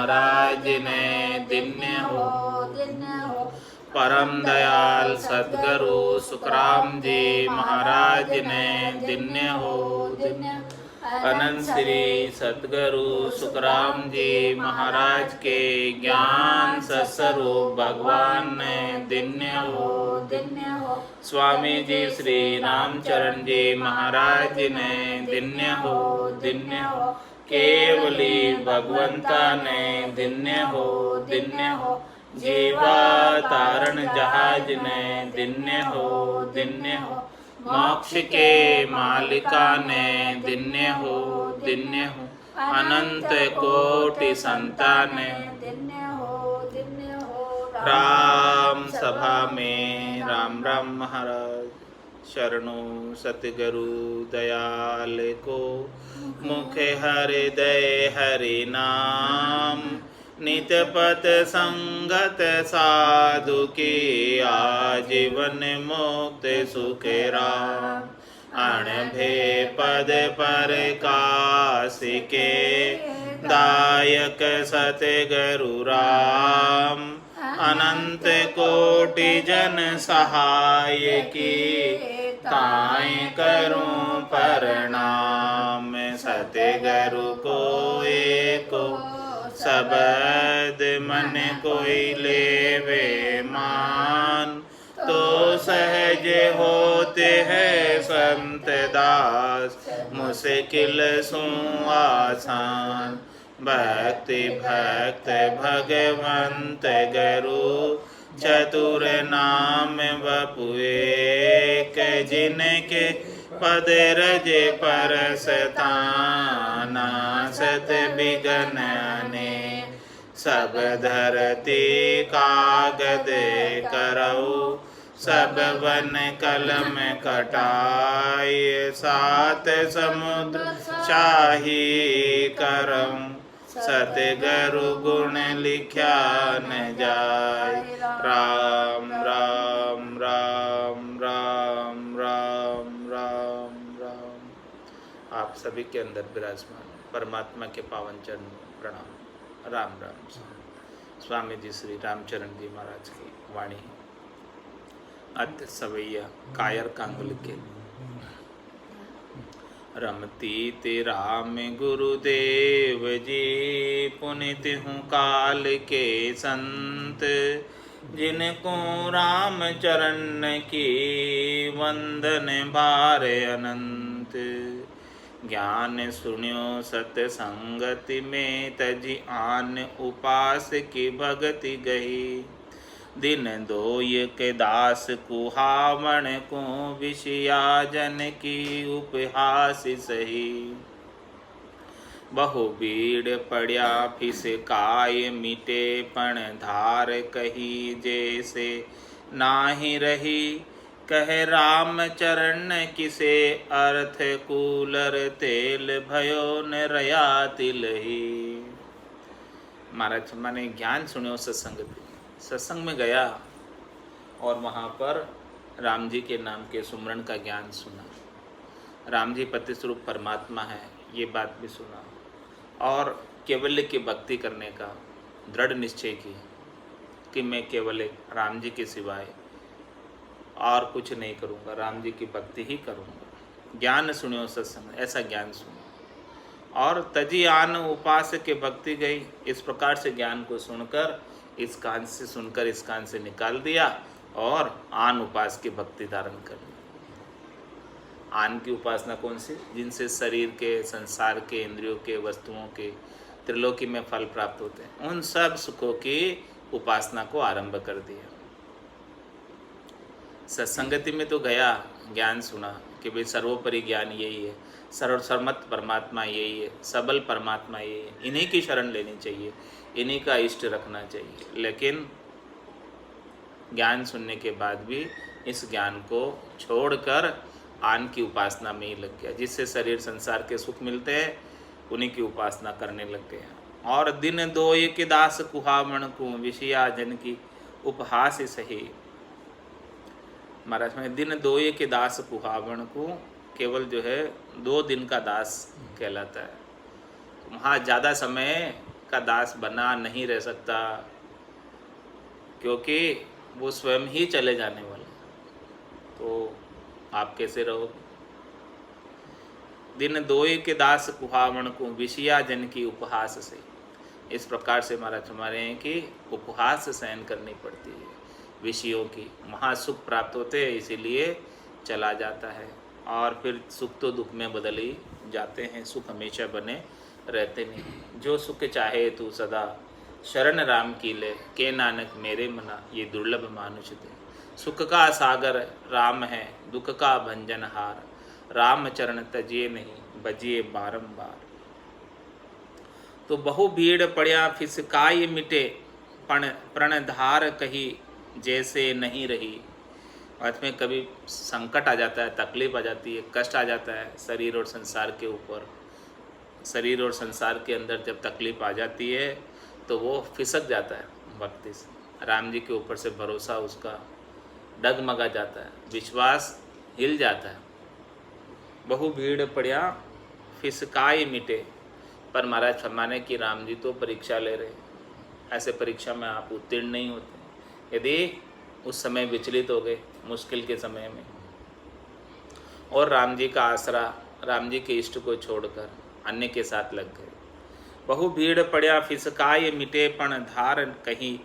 महाराज ने दिन्य हो। परम दयाल सद्गुरु सुखराम जी महाराज ने दिन्य हो। अनंत श्री सद्गुरु सुखराम जी महाराज के ज्ञान सस्वरूप भगवान ने दिन्य हो। स्वामी जी श्री रामचरण जी महाराज ने दिन्य हो। केवली भगवंता ने दिन्य हो। जीवा तारण जहाज ने दिन्य हो। मोक्ष के मालिका ने दिन्य हो। अनंत कोटि संतान राम सभा में राम राम महाराज शरणों सतगुरु दयाल को मुख हृदय हरि नाम नित पथ संगत साधु की आजीवन मुक्त सुख राम अणभे पद पर काश के दायक सतगुरु राम अनंत कोटि जन सहाय की ताय करूं प्रणाम सतगुरु को एको सबद मन कोई लेवे मान तो सहज होते हैं संत दास मुश्किल सु आसान भक्ति भक्त भगवंत गुरु चतुर नाम बपुए जिनके पद रजे परसताना सत बिगनने सब धरती कागद करऊ सब वन कलम कटाई सात समुद्र शाही करऊं सतगुरु गुण लिख्या न जाय राम राम राम राम राम राम राम। आप सभी के अंदर विराजमान परमात्मा के पावन चरण प्रणाम। राम राम। स्वामी जी श्री रामचरण जी महाराज की वाणी अत सवैया कायर कांगुल के रमती ते राम गुरुदेव जी पुनित हूँ काल के संत जिनको राम चरण की वंदन भार अनंत ज्ञान सुन्यो सत्संगति में तजी आन उपास की भगति गई दिन दोय के दास कुहावण को विषया जन की उपहास सही बहु भीड़ पड़या फिस काय मिटे पण धार कही जैसे नाही रही कह राम चरण किसे अर्थ कूलर तेल भयो न रया तिलही। महाराज मैंने ज्ञान सुनो सत्संग में गया और वहाँ पर राम जी के नाम के सुमरन का ज्ञान सुना। राम जी पति स्वरूप परमात्मा है ये बात भी सुना और केवल्य की भक्ति करने का दृढ़ निश्चय की कि मैं केवल एक राम जी के सिवाय और कुछ नहीं करूँगा, राम जी की भक्ति ही करूँगा। ज्ञान सुनियो सत्संग ऐसा ज्ञान सुनो और तजी आन उपास के भक्ति गई। इस प्रकार से ज्ञान को सुनकर इस कान से सुनकर इस कान से निकाल दिया और आन उपास की भक्ति धारण कर ली। आन की उपासना कौन सी? जिनसे शरीर के संसार के इंद्रियों के वस्तुओं के त्रिलोकी में फल प्राप्त होते हैं उन सब सुखों की उपासना को आरंभ कर दिया। सत्संगति में तो गया ज्ञान सुना कि भाई सर्वोपरि ज्ञान यही है, सर्वसम्मत परमात्मा यही है, सबल परमात्मा यही है, इन्हीं की शरण लेनी चाहिए, इन्हीं का इष्ट रखना चाहिए। लेकिन ज्ञान सुनने के बाद भी इस ज्ञान को छोड़कर आन की उपासना में ही लग गया। जिससे शरीर संसार के सुख मिलते हैं उन्हीं की उपासना करने लग गया। और दिन दोय के दास कुहावण को विषया जन की उपहास सही। महाराज में दिन दोय के दास कुहावण को केवल जो है 2 दिन का दास कहलाता है। वहाँ ज़्यादा समय का दास बना नहीं रह सकता, क्योंकि वो स्वयं ही चले जाने वाला। तो आप कैसे रहोगे? दिन दोए के दास कुहावण को विषया जन की उपहास से। इस प्रकार से महाराज हमारे हैं कि उपहास सहन करनी पड़ती है विषयों की। महासुख प्राप्त होते हैं इसीलिए चला जाता है, और फिर सुख तो दुख में बदल ही जाते हैं, सुख हमेशा बने रहते नहीं। जो सुख चाहे तू सदा शरण राम की ले, के नानक मेरे मना ये दुर्लभ मानुष दे। सुख का सागर राम है, दुख का भंजनहार, राम चरण तजिए नहीं बजिए बारंबार। तो बहु भीड़ पड़या फिसकाई मिटे, प्रणधार कही जैसे नहीं रही। अर्थ में कभी संकट आ जाता है, तकलीफ आ जाती है, कष्ट आ जाता है शरीर और संसार के ऊपर। शरीर और संसार के अंदर जब तकलीफ आ जाती है तो वो फिसक जाता है भक्ति से। राम जी के ऊपर से भरोसा उसका डगमगा जाता है, विश्वास हिल जाता है। बहु भीड़ पड़या फिसकाई मिटे। पर महाराज फरमाने कि राम जी तो परीक्षा ले रहे, ऐसे परीक्षा में आप उत्तीर्ण नहीं होते। यदि उस समय विचलित हो गए मुश्किल के समय में, और राम जी का आसरा, राम जी के इष्ट को छोड़कर अन्य के साथ लग गए। बहु भीड़ पड़या फिसकाई मिटे, पण धार कहीं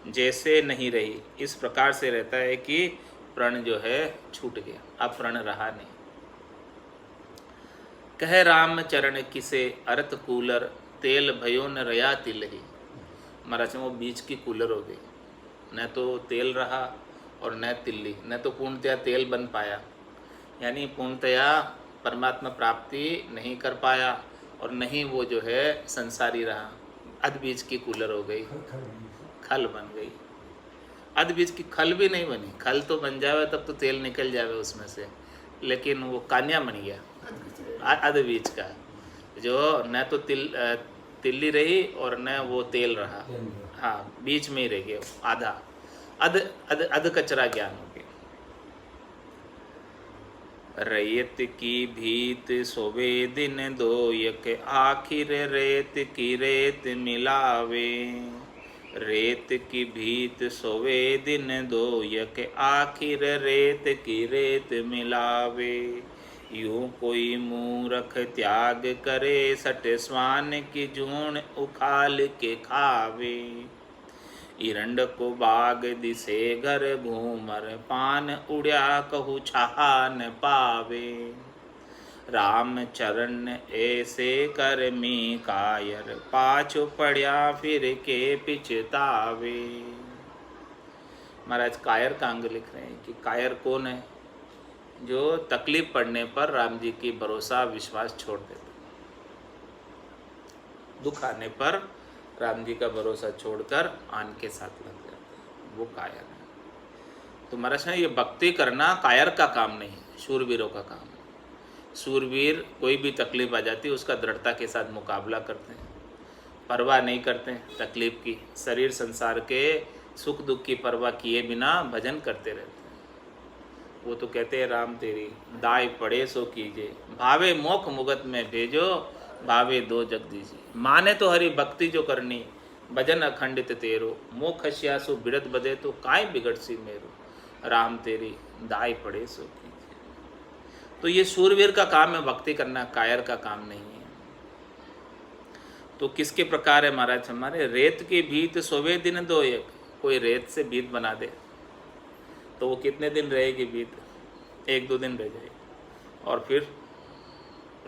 जैसे नहीं रही। इस प्रकार से रहता है कि प्रण जो है छूट गया, अब प्रण रहा नहीं। कह राम चरण किसे अरत कूलर, तेल भयो न रया तिलही। महाराज वो बीच की कूलर हो गई, न तो तेल रहा और न तिल्ली, न तो पूर्णतया तेल बन पाया, यानी पूर्णतया परमात्मा प्राप्ति नहीं कर पाया, और नहीं वो जो है संसारी रहा। अध बीज की कूलर हो गई, खल बन गई। अध बीज की खल भी नहीं बनी, खल तो बन जावे तब तो तेल निकल जावे उसमें से, लेकिन वो कान्या बन गया अध बीज का, जो न तो तिल्ली रही और न वो तेल रहा। हाँ, बीच में ही रह गया आधा, अध अध अध कचरा ज्ञान हो गया। रेत की भीत सोवे दिन दोयक, आखिर रेत की रेत मिलावे। रेत की भीत सोवे दिन दोयक, आखिर रेत की रेत मिलावे। यूं कोई मूरख त्याग करे, सट स्वान की जून उखाल के खावे। इरंड को बाग दिसे घर घूमर, पान उड़या कहु छहा न पावे। राम चरण ऐसे कर मी कायर, पाछो पड़या फिर के पिछतावे। महाराज कायर का अंग लिख रहे हैं कि कायर कौन है? जो तकलीफ पड़ने पर राम जी की भरोसा विश्वास छोड़ देता, दुख आने पर राम जी का भरोसा छोड़कर आन के साथ लग जाता है, वो कायर है। तो महाराज ये भक्ति करना कायर का काम नहीं है, शूरवीरों का काम है। शूरवीर कोई भी तकलीफ आ जाती है उसका दृढ़ता के साथ मुकाबला करते हैं, परवाह नहीं करते हैं तकलीफ की, शरीर संसार के सुख दुख की परवाह किए बिना भजन करते रहते हैं। वो तो कहते हैं राम तेरी दाय पड़े सो कीजिए, भावे मोख मुगत में भेजो, भावे दो जगदीजी। माने तो हरि भक्ति जो करनी, भजन अखंडित तेरो, मोखश्यासु बिड़त बदे तो काय बिगड़ सी मेरो। राम तेरी दाय पड़े सो कीजिए। तो ये शूरवीर का काम है भक्ति करना, कायर का काम नहीं है। तो किसके प्रकार है महाराज हमारे? रेत की भीत सोवे दिन दो एक। कोई रेत से भीत बना दे तो वो कितने दिन रहेगी भीत? 1-2 दिन रह जाएगी, और फिर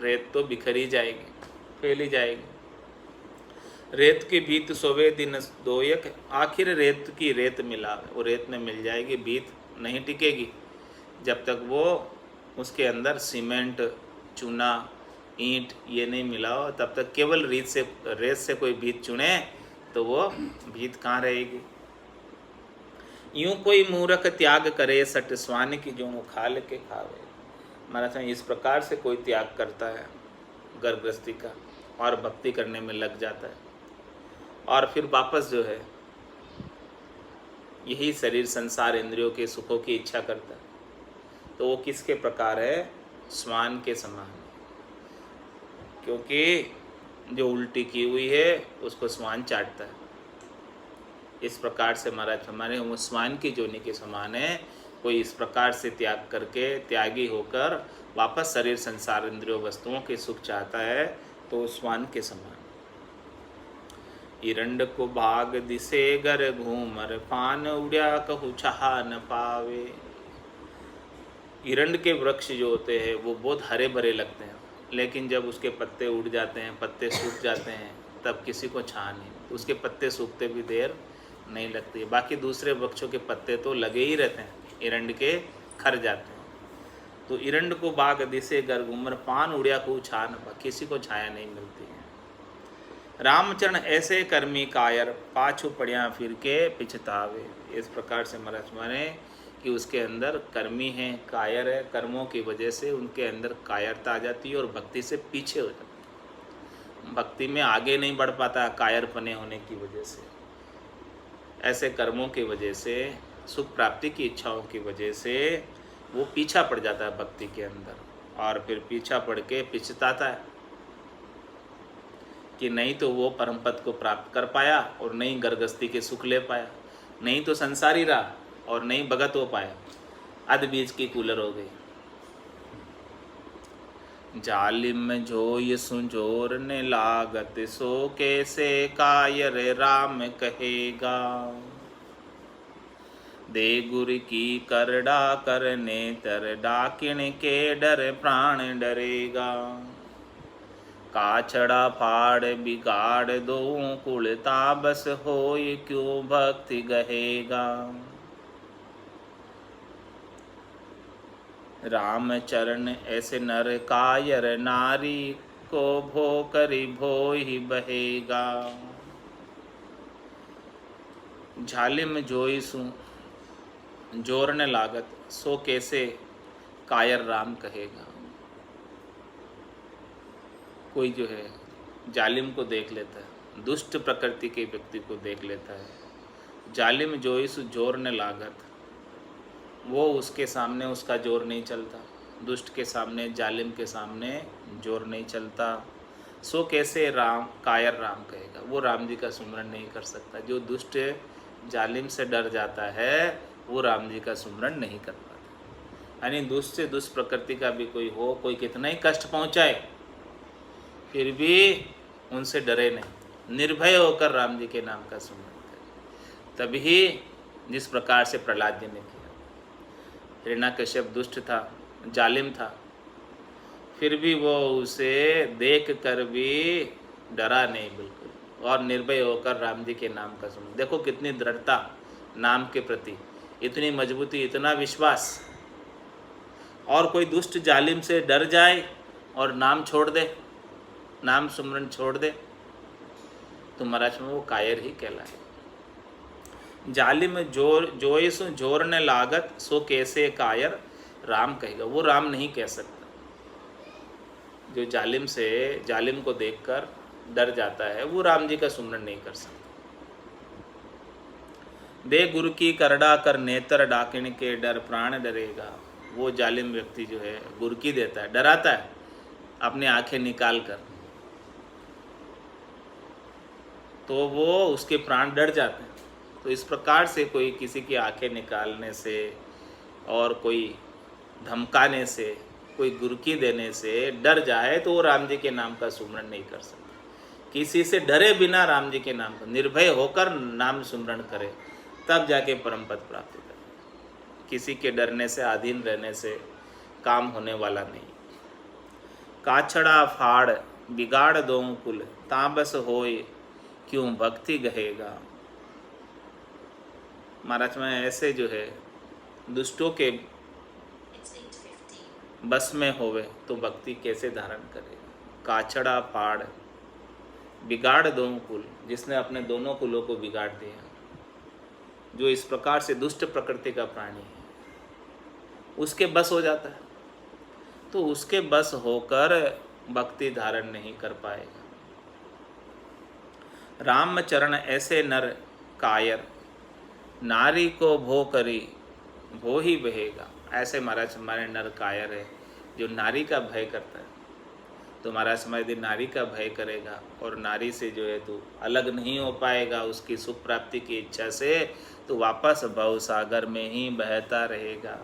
रेत तो बिखरी जाएगी, फैली जाएगी। रेत की भीत सोवे दिन दो एक, आखिर रेत की रेत मिला, वो रेत में मिल जाएगी, भीत नहीं टिकेगी जब तक वो उसके अंदर सीमेंट, चूना, ईंट ये नहीं मिला हो, तब तक केवल रेत से कोई भीत चुने तो वो भीत कहाँ रहेगी। यूं कोई मूर्ख त्याग करे, सट स्वान की जो उखाल के खावे। महाराज इस प्रकार से कोई त्याग करता है गर्भगृहस्थी का और भक्ति करने में लग जाता है, और फिर वापस जो है यही शरीर संसार इंद्रियों के सुखों की इच्छा करता है, तो वो किसके प्रकार है? स्वान के समान। क्योंकि जो उल्टी की हुई है उसको स्वान चाटता है। इस प्रकार से महाराज हमारे वो स्वान की जोनी के समान है। कोई इस प्रकार से त्याग करके त्यागी होकर वापस शरीर संसार इंद्रियों वस्तुओं के सुख चाहता है तो स्वान के समान। इरंड को भाग दिसे गर घूमर पान उड़िया कहु छहा न पावे। इरंड के वृक्ष जो होते हैं वो बहुत हरे भरे लगते हैं, लेकिन जब उसके पत्ते उड़ जाते हैं, पत्ते सूख जाते हैं, तब किसी को छा नहीं, उसके पत्ते सूखते भी देर नहीं लगती। बाकी दूसरे वृक्षों के पत्ते तो लगे ही रहते हैं, इरंड के खर जाते हैं। तो इरंड को बाग दिसे गर घूमर पान उड़िया को छा न पा, किसी को छाया नहीं मिलती है। रामचरण ऐसे कर्मी कायर पाछू पड़िया फिर के पिछतावे। इस प्रकार से महाराज माने कि उसके अंदर कर्मी है, कायर है, कर्मों की वजह से उनके अंदर कायरता आ जाती है और भक्ति से पीछे हो जाती है, भक्ति में आगे नहीं बढ़ पाता कायर पने होने की वजह से। ऐसे कर्मों की वजह से, सुख प्राप्ति की इच्छाओं की वजह से वो पीछा पड़ जाता है भक्ति के अंदर, और फिर पीछा पड़ के पिछताता है कि नहीं तो वो परम पद को प्राप्त कर पाया और नहीं गर्गस्थी के सुख ले पाया, नहीं तो संसारी रहा और नहीं भगत हो पाया, अध बीज की कूलर हो गई। जालिम जोय सुजोर ने लागत सो कैसे कायर राम कहेगा। दे गुर की करड़ा करने तर डाकिण के डर प्राण डरेगा। काछड़ा फाड़ बिगाड़ दो कुल ताबस होय क्यों भक्ति गहेगा। राम चरण ऐसे नर कायर नारी को भो करी भो ही बहेगा। झालिम जोई सु जोरने लागत सो कैसे कायर राम कहेगा। कोई जो है जालिम को देख लेता है, दुष्ट प्रकृति के व्यक्ति को देख लेता है। जालिम जोई सु जोरने लागत, वो उसके सामने उसका जोर नहीं चलता, दुष्ट के सामने, जालिम के सामने जोर नहीं चलता। सो कैसे राम कायर राम कहेगा, वो राम जी का सुमरन नहीं कर सकता। जो दुष्ट जालिम से डर जाता है वो राम जी का सुमरन नहीं कर पाता। यानी दुष्ट से दुष्ट प्रकृति का भी कोई हो, कोई कितना ही कष्ट पहुँचाए फिर भी उनसे डरे नहीं, निर्भय होकर राम जी के नाम का सुमरन करे। तभी जिस प्रकार से प्रहलाद जी ने किया। हिरण्यकश्यप दुष्ट था, जालिम था, फिर भी वो उसे देख कर भी डरा नहीं बिल्कुल, और निर्भय होकर राम जी के नाम का सुमरन। देखो कितनी दृढ़ता नाम के प्रति, इतनी मजबूती, इतना विश्वास। और कोई दुष्ट जालिम से डर जाए और नाम छोड़ दे, नाम सुमरन छोड़ दे, तो महाराज में वो कायर ही कहलाए। जालिम जोय सो जोर ने लागत सो कैसे कायर राम कहेगा, वो राम नहीं कह सकता। जो जालिम को देखकर डर जाता है वो राम जी का सुमरन नहीं कर सकता। दे गुरु की करड़ा कर नेत्र डाकिण के डर प्राण डरेगा। वो जालिम व्यक्ति जो है गुरकी देता है, डराता है अपनी आंखें निकाल कर, तो वो उसके प्राण डर जाते हैं। तो इस प्रकार से कोई किसी की आंखें निकालने से और कोई धमकाने से, कोई गुरकी देने से डर जाए तो वो राम जी के नाम का सुमरन नहीं कर सकता। किसी से डरे बिना राम जी के नाम का निर्भय होकर नाम सुमरन करे, तब जाके परम पद प्राप्त करे। किसी के डरने से, अधीन रहने से काम होने वाला नहीं। काछड़ा फाड़ बिगाड़ दो कुल ताबस होय क्यों भक्ति गहेगा। महाराज में ऐसे जो है दुष्टों के बस में होवे तो भक्ति कैसे धारण करेगा। काछड़ा फाड़ बिगाड़ दो कुल, जिसने अपने दोनों कुलों को बिगाड़ दिया, जो इस प्रकार से दुष्ट प्रकृति का प्राणी है, उसके बस हो जाता है, तो उसके बस होकर भक्ति धारण नहीं कर पाएगा। रामचरण ऐसे नर कायर नारी को भो करी भो ही बहेगा। ऐसे महाराज हमारे नर कायर है जो नारी का भय करता है, तुम्हारा समय यदि नारी का भय करेगा और नारी से जो है तू अलग नहीं हो पाएगा उसकी सुख प्राप्ति की इच्छा से, तो वापस भव सागर में ही बहता रहेगा,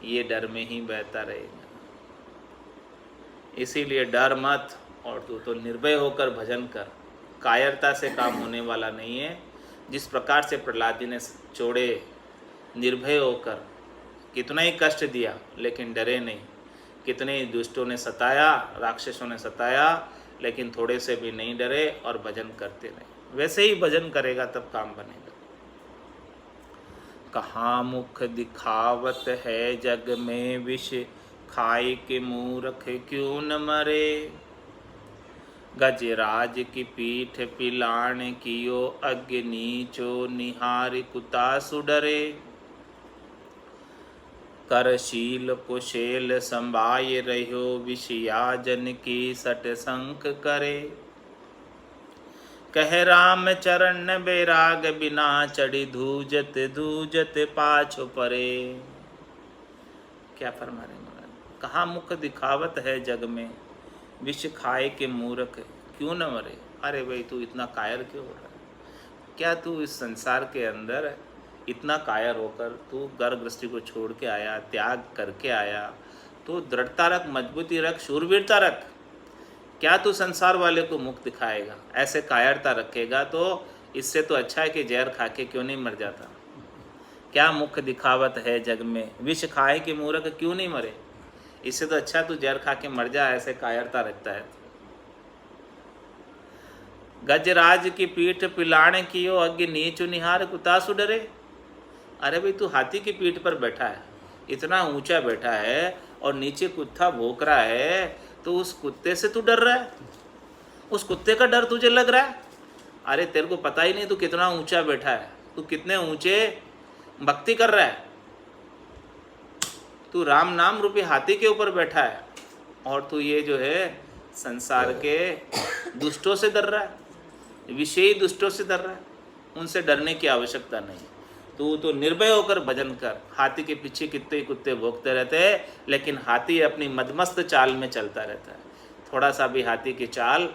ये डर में ही बहता रहेगा। इसीलिए डर मत, और तू तो निर्भय होकर भजन कर। कायरता से काम होने वाला नहीं है। जिस प्रकार से प्रहलाद जी ने छोड़े निर्भय होकर, कितना ही कष्ट दिया लेकिन डरे नहीं, कितने ही दुष्टों ने सताया, राक्षसों ने सताया, लेकिन थोड़े से भी नहीं डरे और भजन करते रहे। वैसे ही भजन करेगा तब काम बनेगा। कहाँ मुख दिखावत है जग में विष, खाए के मूर्ख क्यों न मरे। गजराज की पीठ पिलाण कियो, अग्नि नीचो निहार कुतासु डरे। करशील कुशेल संभाय रहो, विषया जन की सट संख करे। कह राम चरण बैराग बिना, चढ़ी धूजत धूजत पाछो परे। क्या फरमा रहे महाराज, कहाँ मुख दिखावत है जग में, विष खाए के मूर्ख क्यों न मरे। अरे भाई तू इतना कायर क्यों हो रहा है? क्या तू इस संसार के अंदर इतना कायर होकर तू घर गृहस्थी को छोड़ के आया, त्याग करके आया, तो दृढ़ता रख, मजबूती रख, शूरवीरता रख। क्या तू संसार वाले को मुख दिखाएगा? ऐसे कायरता रखेगा तो इससे तो अच्छा है कि जहर खा के क्यों नहीं मर जाता। क्या मुख दिखावत है जग में, विष खाए के मूर्ख क्यों नहीं मरे। इससे तो अच्छा तू जहर खा के मर जा, ऐसे कायरता रखता है। गजराज की पीठ पिलाण कियो, अग्नि नीचु निहार कुतासु डरे। अरे भाई तू हाथी की पीठ पर बैठा है, इतना ऊंचा बैठा है और नीचे कुत्ता भौंक रहा है, तो उस कुत्ते से तू डर रहा है? उस कुत्ते का डर तुझे लग रहा है? अरे तेरे को पता ही नहीं तू कितना ऊंचा बैठा है, तू कितने ऊंचे भक्ति कर रहा है। तू राम नाम रूपी हाथी के ऊपर बैठा है और तू ये जो है संसार के दुष्टों से डर रहा है, विषयी दुष्टों से डर रहा है। उनसे डरने की आवश्यकता नहीं। तू तो निर्भय होकर भजन कर। हाथी के पीछे कितने कुत्ते भौंकते रहते हैं, लेकिन हाथी अपनी मदमस्त चाल में चलता रहता है। थोड़ा सा भी हाथी की चाल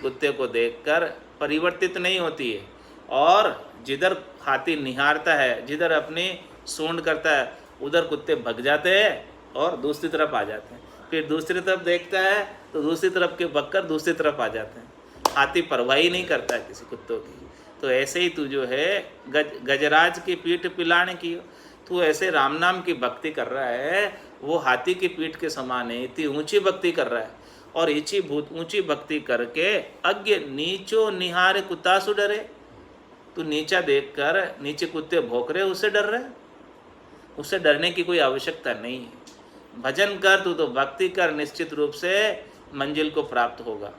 कुत्ते को देखकर परिवर्तित नहीं होती है, और जिधर हाथी निहारता है, जिधर अपनी सूंड करता है, उधर कुत्ते भग जाते हैं और दूसरी तरफ आ जाते हैं। फिर दूसरी तरफ देखता है तो दूसरी तरफ के भगकर दूसरी तरफ आ जाते हैं। हाथी परवाह ही नहीं करता है किसी कुत्तों की। तो ऐसे ही तू जो है गजराज की पीठ पिलाने की, तू ऐसे राम नाम की भक्ति कर रहा है, वो हाथी की पीठ के समान है, इतनी ऊंची भक्ति कर रहा है। और ऊंची भक्ति करके अज्ञ नीचो निहार कुतासु डरे। तू नीचा देखकर नीचे कुत्ते भौंक रहे, उससे डर रहे? उससे डरने की कोई आवश्यकता नहीं है। भजन कर, तू तो भक्ति कर, निश्चित रूप से मंजिल को प्राप्त होगा।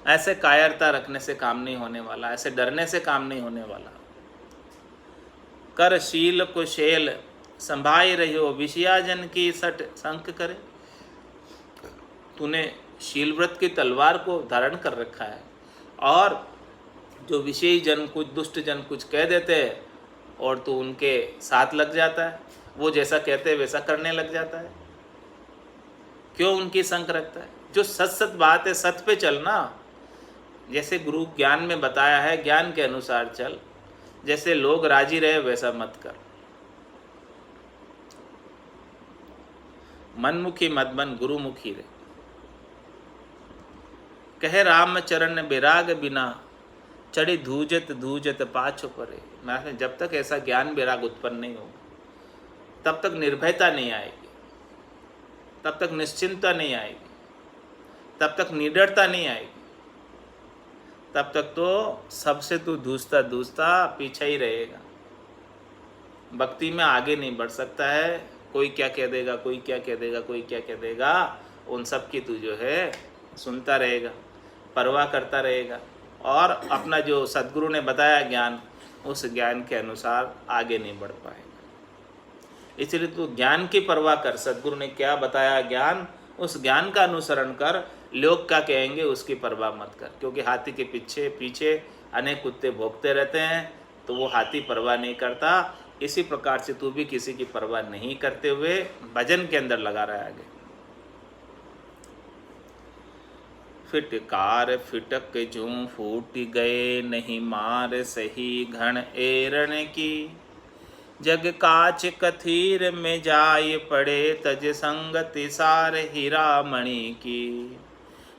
ऐसे कायरता रखने से काम नहीं होने वाला, ऐसे डरने से काम नहीं होने वाला। कर शील कुशेल संभाई रहो, विषयाजन की सट संक करे। तूने शील व्रत की तलवार को धारण कर रखा है, और जो विषयी जन कुछ, दुष्ट जन कुछ कह देते हैं और तू उनके साथ लग जाता है, वो जैसा कहते हैं वैसा करने लग जाता है। क्यों उनकी संक रखता है? जो सच बात है सत्य पे चलना। जैसे गुरु ज्ञान में बताया है, ज्ञान के अनुसार चल। जैसे लोग राजी रहे वैसा मत कर। मनमुखी मत बन, गुरुमुखी रहे। कहे राम चरण बैराग बिना, चढ़ी धूजत धूजत पाछो परे। मैं जब तक ऐसा ज्ञान बैराग उत्पन्न नहीं होगा, तब तक निर्भयता नहीं आएगी, तब तक निश्चिंतता नहीं आएगी, तब तक निडरता नहीं आएगी, तब तक तो सबसे तू धूसता धूसता पीछे ही रहेगा। भक्ति में आगे नहीं बढ़ सकता है। कोई क्या कह देगा, कोई क्या कह देगा, कोई क्या कह देगा, उन सब की तू जो है सुनता रहेगा, परवाह करता रहेगा, और अपना जो सद्गुरु ने बताया ज्ञान, उस ज्ञान के अनुसार आगे नहीं बढ़ पाएगा। इसलिए तू ज्ञान की परवाह कर। सद्गुरु ने क्या बताया ज्ञान, उस ज्ञान का अनुसरण कर। लोग क्या कहेंगे उसकी परवाह मत कर, क्योंकि हाथी के पीछे पीछे अनेक कुत्ते भौंकते रहते हैं, तो वो हाथी परवाह नहीं करता। इसी प्रकार से तू भी किसी की परवाह नहीं करते हुए भजन के अंदर लगा रहा है आगे। फिटकार फिटक जूं फूट गए, नहीं मार सही घन एरण की। जग काच कथीर में जाय पड़े, तज संगति सार हीरा मणि की।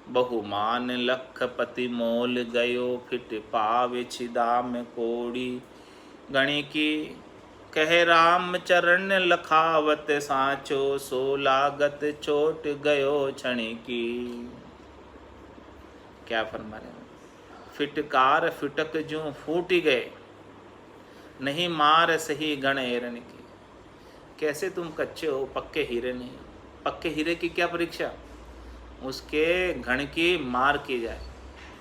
बहुमान लखपति मोल गयो, फिट पावे छिदाम कोड़ी गणि की। कहे राम चरण लखावत साँचो, सो लागत चोट गयो क्षणि की। क्या फरमा रहे हैं? फिटकार फिटक जूं फूट गए, नहीं मार सही गण एरन की। कैसे तुम कच्चे हो, पक्के हीरे नहीं। पक्के हीरे की क्या परीक्षा? उसके घण की मार की जाए,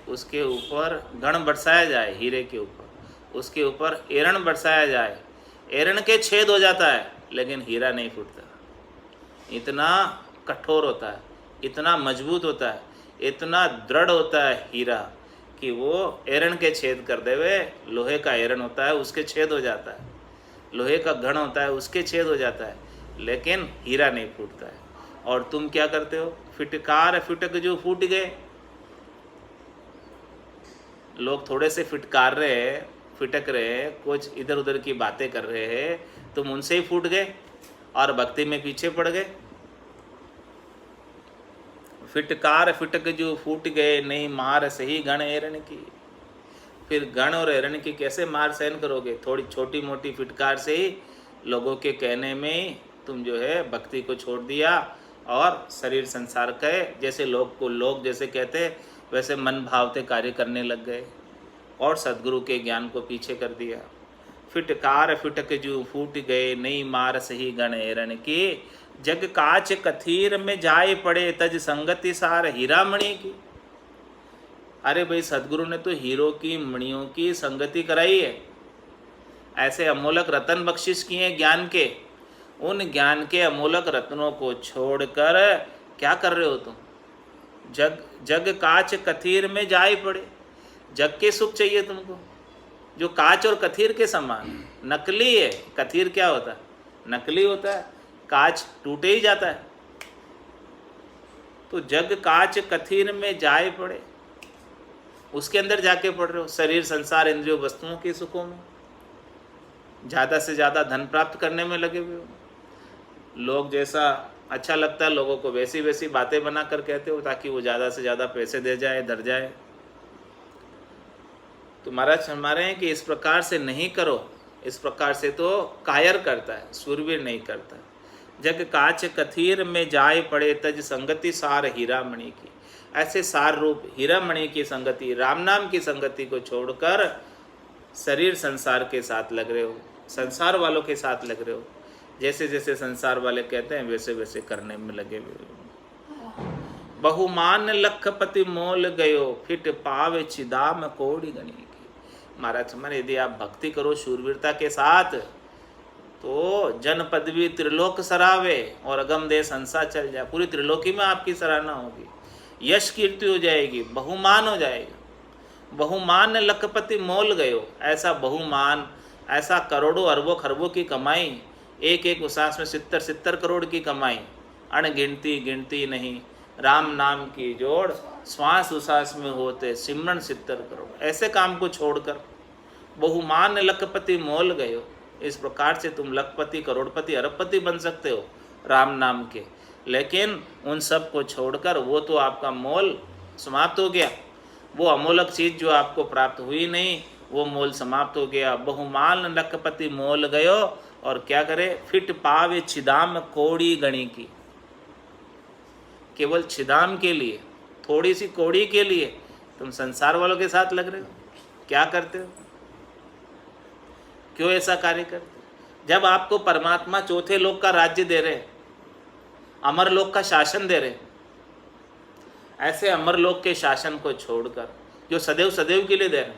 उसके ऊपर गण बरसाया जाए, हीरे के ऊपर उसके ऊपर एरण बरसाया जाए, एरण के छेद हो जाता है लेकिन हीरा नहीं फूटता। इतना कठोर होता है, इतना मजबूत होता है, इतना दृढ़ होता है हीरा कि वो एरण के छेद कर देवे। लोहे का एरण होता है, उसके छेद हो जाता है, लोहे का घन होता है, उसके छेद हो जाता है, लेकिन हीरा नहीं फूटता है। और तुम क्या करते हो? फिटकार फिटक जो फूट गए। लोग थोड़े से फिटकार रहे हैं, फिटक रहे हैं, कुछ इधर उधर की बातें कर रहे हैं, तुम उनसे ही फूट गए और भक्ति में पीछे पड़ गए। फिटकार फिटक जो फूट गए, नहीं मार सही गण एरण की। फिर गण और एरण की कैसे मार सहन करोगे? थोड़ी छोटी मोटी फिटकार से ही, लोगों के कहने में तुम जो है भक्ति को छोड़ दिया और शरीर संसार कहे, जैसे लोग जैसे कहते वैसे मन भावते कार्य करने लग गए और सद्गुरु के ज्ञान को पीछे कर दिया। फिटकार फिटक जो फूट गए, नहीं मार सही गण एरण की। जग काच कथीर में जाए पड़े, तज संगति सार हीरा मणि की। अरे भाई, सद्गुरु ने तो हीरो की मणियों की संगति कराई है, ऐसे अमोलक रतन बख्शिश किए ज्ञान के। उन ज्ञान के अमोलक रत्नों को छोड़कर क्या कर रहे हो तुम? जग काच कथीर में जाए पड़े। जग के सुख चाहिए तुमको, जो काच और कथीर के समान नकली है। कथीर क्या होता है? नकली होता है, काच टूटे ही जाता है। तो जग काच कथीर में जाए पड़े, उसके अंदर जाके पड़ रहे हो, शरीर संसार इंद्रियों वस्तुओं के सुखों में, ज़्यादा से ज़्यादा धन प्राप्त करने में लगे हुए हो। लोग जैसा अच्छा लगता है लोगों को वैसी वैसी बातें बना कर कहते हो ताकि वो ज़्यादा से ज़्यादा पैसे दे जाए, धर जाए। तो महाराज फरमा रहे हैं कि इस प्रकार से नहीं करो। इस प्रकार से तो कायर करता है, सूरवीर नहीं करता। जग काच कथीर में जाए पड़े, तज संगति सार हीरा मणि की। ऐसे सार रूप हीरा मणि की संगति, राम नाम की संगति को छोड़कर शरीर संसार के साथ लग रहे हो, संसार वालों के साथ लग रहे हो। जैसे जैसे संसार वाले कहते हैं वैसे वैसे करने में लगे हुए हो। बहुमान लखपति मोल गयो, फिट पावे छिदाम कोड़ी गणि की। महाराज हमारे यदि आप भक्ति करो शूरवीरता के साथ तो जन पदवी त्रिलोक सरावे और अगम देश संसार चल जाए। पूरी त्रिलोकी में आपकी सराहना होगी, यश कीर्ति हो जाएगी, बहुमान हो जाएगा। बहुमान लखपति मोल गयो, ऐसा बहुमान, ऐसा करोड़ों अरबों खरबों की कमाई, एक एक उसास में 70 करोड़ की कमाई, अणगिनती गिनती नहीं। राम नाम की जोड़ श्वास उसास में होते सिमरन 70 करोड़। ऐसे काम को छोड़कर बहुमान लखपति मोल गयो। इस प्रकार से तुम लखपति, करोड़पति, अरबपति बन सकते हो राम नाम के, लेकिन उन सब को छोड़कर वो तो आपका मोल समाप्त हो गया। वो अमोलक चीज़ जो आपको प्राप्त हुई नहीं, वो मोल समाप्त हो गया। बहुमान लखपति मोल गयो और क्या करे? फिट पावे छिदाम कोड़ी गणि की। केवल छिदाम के लिए, थोड़ी सी कोड़ी के लिए तुम संसार वालों के साथ लग रहे हो। क्या करते हो? क्यों ऐसा कार्य करते हो? जब आपको परमात्मा चौथे लोक का राज्य दे रहे, अमर लोक का शासन दे रहे, ऐसे अमर लोक के शासन को छोड़कर जो सदैव सदैव के लिए दे रहे,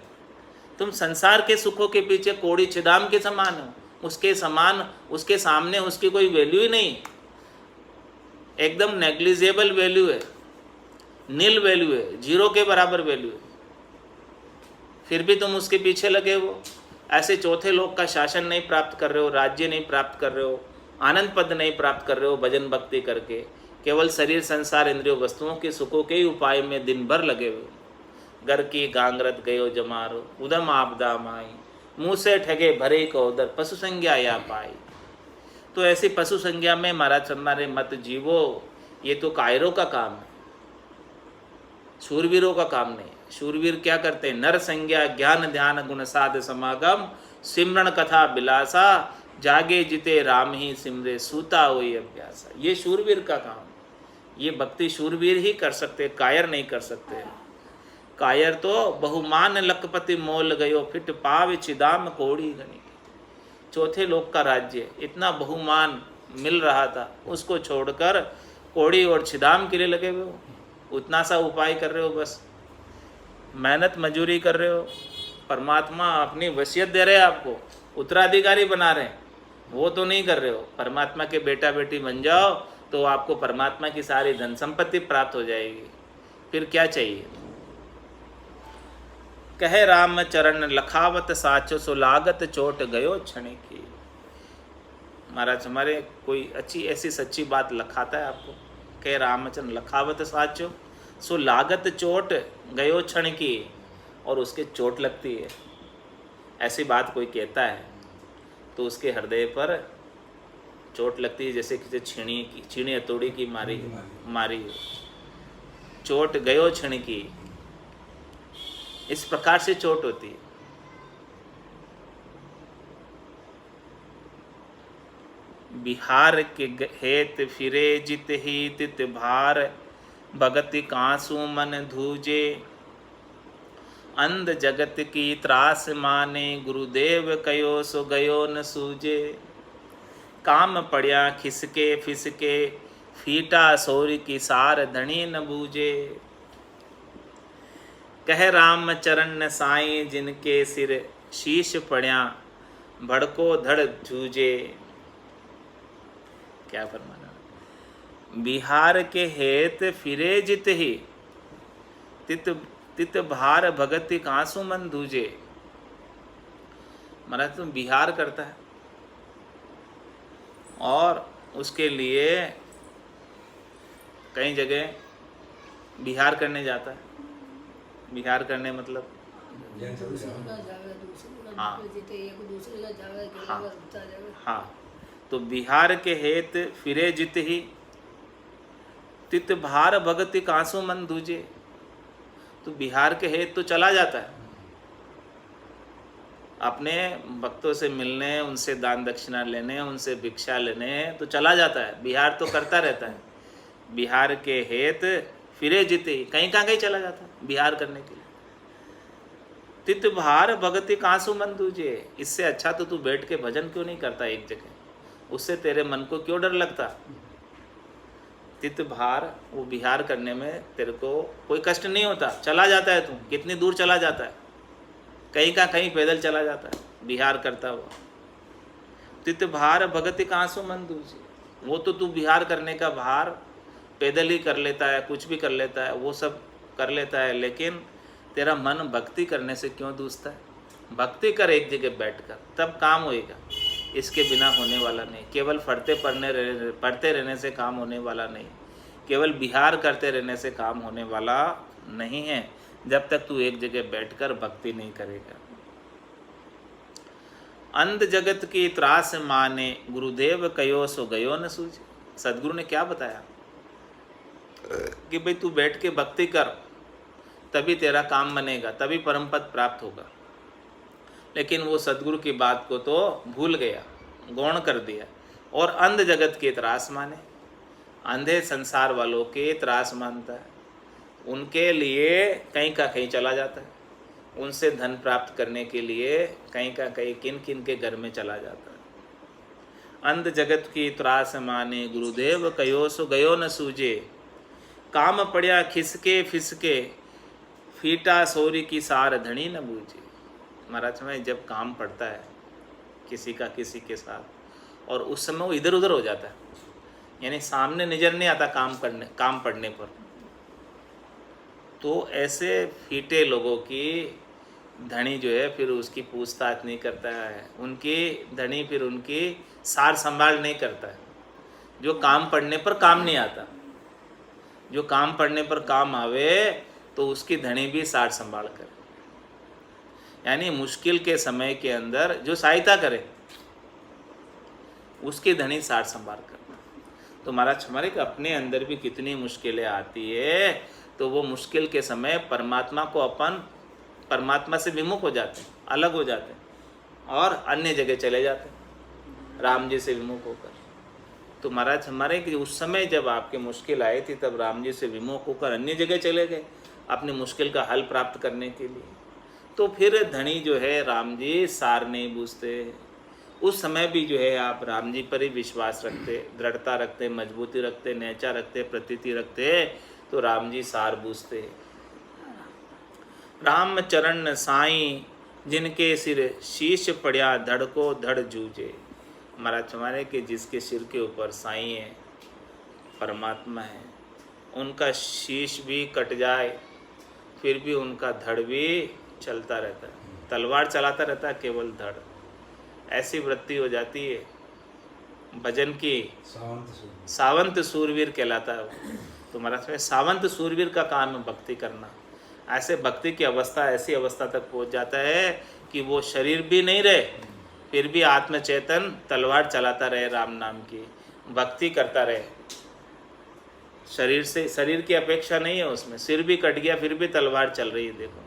तुम संसार के सुखों के पीछे कोड़ी छिदाम के समान हो। उसके समान, उसके सामने उसकी कोई वैल्यू ही नहीं, एकदम नेग्लिजेबल वैल्यू है, नील वैल्यू है, जीरो के बराबर वैल्यू है। फिर भी तुम उसके पीछे लगे हो। ऐसे चौथे लोक का शासन नहीं प्राप्त कर रहे हो, राज्य नहीं प्राप्त कर रहे हो, आनंद पद नहीं प्राप्त कर रहे हो भजन भक्ति करके, केवल शरीर संसार इंद्रियों वस्तुओं के सुखों के ही उपाय में दिन भर लगे हुए। घर की गांगरत गयो जमारो, उदम आपदा माई, मुँह से ठगे भरे को उधर, पशु संज्ञा या पाई। तो ऐसी पशु संज्ञा में महाराज हमारे मत जीवो, ये तो कायरों का काम है, शूरवीरों का काम नहीं। शूरवीर क्या करते हैं? नर संज्ञा ज्ञान ध्यान गुण साध समागम, सिमरण कथा बिलासा, जागे जिते राम ही सिमरे, सूता हुई अभ्यासा। ये शूरवीर का काम, ये भक्ति शूरवीर ही कर सकते, कायर नहीं कर सकते। कायर तो बहुमान लखपति मोल गयो, फिट पाव चिदाम कोड़ी गणी। चौथे लोक का राज्य, इतना बहुमान मिल रहा था, उसको छोड़कर कोड़ी और छिदाम के लिए लगे हुए हो। उतना सा उपाय कर रहे हो, बस मेहनत मजूरी कर रहे हो। परमात्मा अपनी वसीयत दे रहे हैं आपको, उत्तराधिकारी बना रहे हैं, वो तो नहीं कर रहे हो। परमात्मा के बेटा बेटी बन जाओ तो आपको परमात्मा की सारी धन संपत्ति प्राप्त हो जाएगी। फिर क्या चाहिए? कहे राम चरण लखावत साचो, सो लागत चोट गयो क्षण की। महाराज हमारे कोई अच्छी ऐसी सच्ची बात लखाता है आपको? कहे रामचरण लखावत साचो, सो लागत चोट गयो क्षण की, और उसके चोट लगती है। ऐसी बात कोई कहता है तो उसके हृदय पर चोट लगती है, जैसे किसी छीणी हथौड़ी की मारी हो। चोट गयो क्षण की, इस प्रकार से चोट होती है। बिहार के हेत फिरे जित ही तित भार, भगति कांसु मन धूजे, अंध जगत की त्रास माने, गुरुदेव कयो सो गयो न सूझे। काम पड़िया खिसके फिसके, फीटा सौरी की सार धनी न बूझे। कह राम चरण साईं, जिनके सिर शीश पड़िया, भड़को धड़ जूझे। क्या फरमाना? बिहार के हेत फिरे जित ही, तित भार भगति कांसु मन दूजे। महाराज तुम बिहार करता है और उसके लिए कई जगह बिहार करने जाता है। बिहार करने मतलब हाँ, तो बिहार के हेत फिरे जित ही, तित भार भगति कांसु मन दूजे। तो बिहार के हेत तो चला जाता है, अपने भक्तों से मिलने, उनसे दान दक्षिणा लेने, उनसे भिक्षा लेने तो चला जाता है। बिहार तो करता रहता है। बिहार के हेत फिरे जिते, कहीं कहीं चला जाता है बिहार करने के लिए। तित भार भगति कांसु मन दूजे। इससे अच्छा तो तू बैठ के भजन क्यों नहीं करता एक जगह? उससे तेरे मन को क्यों डर लगता? तित भार, वो बिहार करने में तेरे को कोई कष्ट नहीं होता, चला जाता है। तू कितनी दूर चला जाता है, कहीं का कहीं पैदल चला जाता है बिहार करता हुआ। तित भार भगति कांसु मन दूजे। वो तो तू बिहार करने का भार पैदल ही कर लेता है, कुछ भी कर लेता है, वो सब कर लेता है, लेकिन तेरा मन भक्ति करने से क्यों दूसता है? भक्ति कर एक जगह बैठकर, तब काम होएगा। इसके बिना होने वाला नहीं। केवल पढ़ते रहने से काम होने वाला नहीं, केवल बिहार करते रहने से काम होने वाला नहीं है, जब तक तू एक जगह बैठकर भक्ति नहीं करेगा। अंध जगत की त्रास माने, गुरुदेव कयो सो गयो न सूझे। सदगुरु ने क्या बताया कि भाई तू बैठ के भक्ति कर, तभी तेरा काम बनेगा, तभी परम पद प्राप्त होगा। लेकिन वो सदगुरु की बात को तो भूल गया, गौण कर दिया, और अंध जगत के त्रास माने। अंधे संसार वालों के त्रास मानता है, उनके लिए कहीं का कहीं चला जाता है, उनसे धन प्राप्त करने के लिए कहीं का कहीं किन किन के घर में चला जाता है। अंध जगत की त्रास माने, गुरुदेव कयो सो गयो न सूझे। काम पड़िया खिसके फिसके, फीटा सोरी की सार धनी न बूझे। महाराज में जब काम पड़ता है किसी का किसी के साथ, और उस समय वो इधर उधर हो जाता है, यानी सामने नजर नहीं आता काम पड़ने पर, तो ऐसे फीटे लोगों की धनी जो है फिर उसकी पूछताछ नहीं करता है, उनकी धनी फिर उनकी सार संभाल नहीं करता है। जो काम पड़ने पर काम नहीं आता, जो काम पड़ने पर काम आवे तो उसकी धनी भी सार संभाल करे, यानी मुश्किल के समय के अंदर जो सहायता करे उसकी धनी सार संभाल करना। तो महाराज हमारे अपने अंदर भी कितनी मुश्किलें आती है, तो वो मुश्किल के समय परमात्मा को अपन परमात्मा से विमुख हो जाते हैं, अलग हो जाते हैं और अन्य जगह चले जाते हैं राम जी से विमुख होकर। तो महाराज हमारे कि उस समय जब आपकी मुश्किल आई थी तब राम जी से विमुख होकर अन्य जगह चले गए अपनी मुश्किल का हल प्राप्त करने के लिए। तो फिर धनी जो है राम जी सार नहीं बूझते, उस समय भी जो है आप राम जी पर ही विश्वास रखते, दृढ़ता रखते, मजबूती रखते, नेचा रखते, प्रतीति रखते, तो राम जी सार बूझते। राम चरण साईं जिनके सिर शीश पड़िया धड़को धड़ जूझे। महाराज हमारे कि जिसके सिर के ऊपर साईं है, परमात्मा है, उनका शीश भी कट जाए फिर भी उनका धड़ भी चलता रहता है, तलवार चलाता रहता है केवल धड़। ऐसी वृत्ति हो जाती है भजन की, सावंत सूरवीर कहलाता है वो। तो महाराज में सावंत सूरवीर का काम है भक्ति करना। ऐसे भक्ति की अवस्था ऐसी अवस्था तक पहुंच जाता है कि वो शरीर भी नहीं रहे फिर भी आत्मचेतन तलवार चलाता रहे, राम नाम की भक्ति करता रहे। शरीर से, शरीर की अपेक्षा नहीं है उसमें, सिर भी कट गया फिर भी तलवार चल रही है। देखो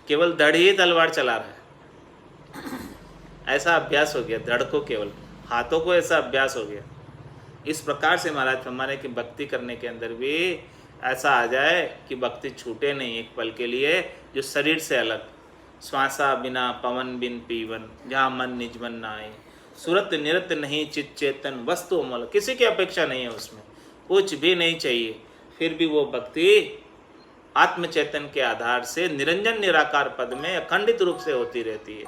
केवल धड़ ही तलवार चला रहा है, ऐसा अभ्यास हो गया धड़ को, केवल हाथों को ऐसा अभ्यास हो गया। इस प्रकार से महाराज हमारे की भक्ति करने के अंदर भी ऐसा आ जाए कि भक्ति छूटे नहीं एक पल के लिए, जो शरीर से अलग। श्वासा बिना पवन बिन पीवन, जहाँ मन निज मन ना आए, सुरत निरत नहीं चित चेतन वस्तु अमल, किसी की अपेक्षा नहीं है उसमें, कुछ भी नहीं चाहिए, फिर भी वो भक्ति आत्मचेतन के आधार से निरंजन निराकार पद में अखंडित रूप से होती रहती है।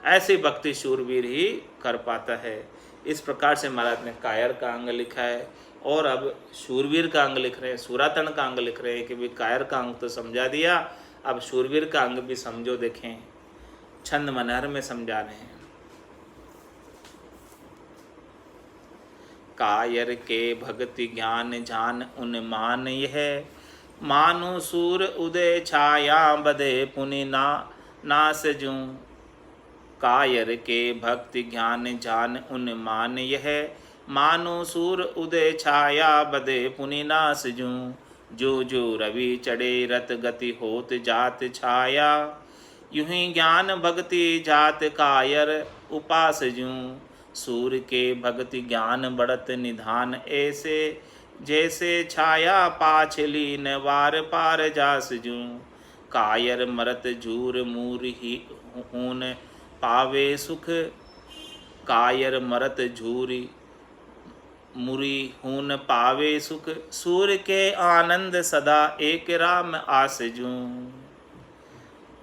ऐसी भक्ति शूरवीर ही कर पाता है। इस प्रकार से महाराज ने कायर का अंग लिखा है और अब शूरवीर का अंग लिख रहे हैं, सूरातन का अंग लिख रहे हैं कि भाई कायर का अंग तो समझा दिया, अब शूरवीर का अंग भी समझो। देखें छंद मनहर में समझा रहे हैं। कायर के भक्ति ज्ञान जान उन्मान यह, मानो सूर उदय छाया बदे पुनि नास जूं। कायर के भक्ति ज्ञान जान उन्मान यह, मानो सूर उदय छाया बदे पुनि नास जूं। जो जो रवि चढ़े रत गति होत जात छाया, यूं ही ज्ञान भक्ति जात कायर उपास जूं। सूर के भक्ति ज्ञान बढ़त निधान ऐसे, जैसे छाया पाछली न वार पार जास जूं। कायर मरत झूर मूर ही ऊन पावे सुख, कायर मरत झूरी मुरी हून पावे सुख। सूर के आनंद सदा एक राम आस जूं।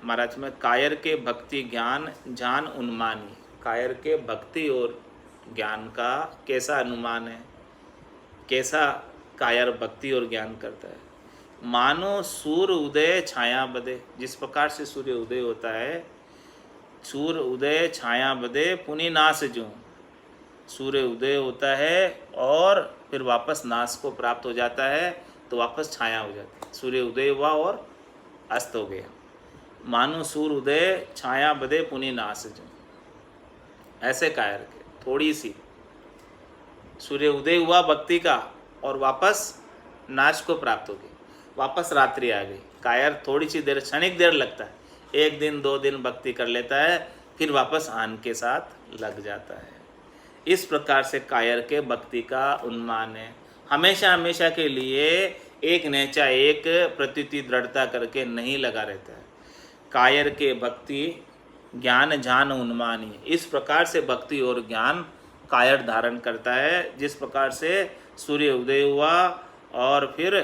महाराज में कायर के भक्ति ज्ञान जान उन्मानी, कायर के भक्ति और ज्ञान का कैसा अनुमान है, कैसा कायर भक्ति और ज्ञान करता है। मानो सूर्य उदय छाया बदे, जिस प्रकार से सूर्य उदय होता है, सूर्य उदय छाया बदे पुनि नास जूं। सूर्य उदय होता है और फिर वापस नाश को प्राप्त हो जाता है, तो वापस छाया हो जाती है। सूर्य उदय हुआ और अस्त हो गया। मानो सूर्य उदय छाया बदे पुनि नाश जूं। ऐसे कायर के थोड़ी सी सूर्य उदय हुआ भक्ति का और वापस नाश को प्राप्त हो गई, वापस रात्रि आ गई। कायर थोड़ी सी देर, क्षणिक देर लगता है, 1 दिन 2 दिन भक्ति कर लेता है, फिर वापस आन के साथ लग जाता है। इस प्रकार से कायर के भक्ति का उन्मान है। हमेशा हमेशा के लिए एक नेचा एक प्रतीति दृढ़ता करके नहीं लगा रहता है। कायर के भक्ति ज्ञान जान उन्मानी, इस प्रकार से भक्ति और ज्ञान कायर धारण करता है। जिस प्रकार से सूर्य उदय हुआ और फिर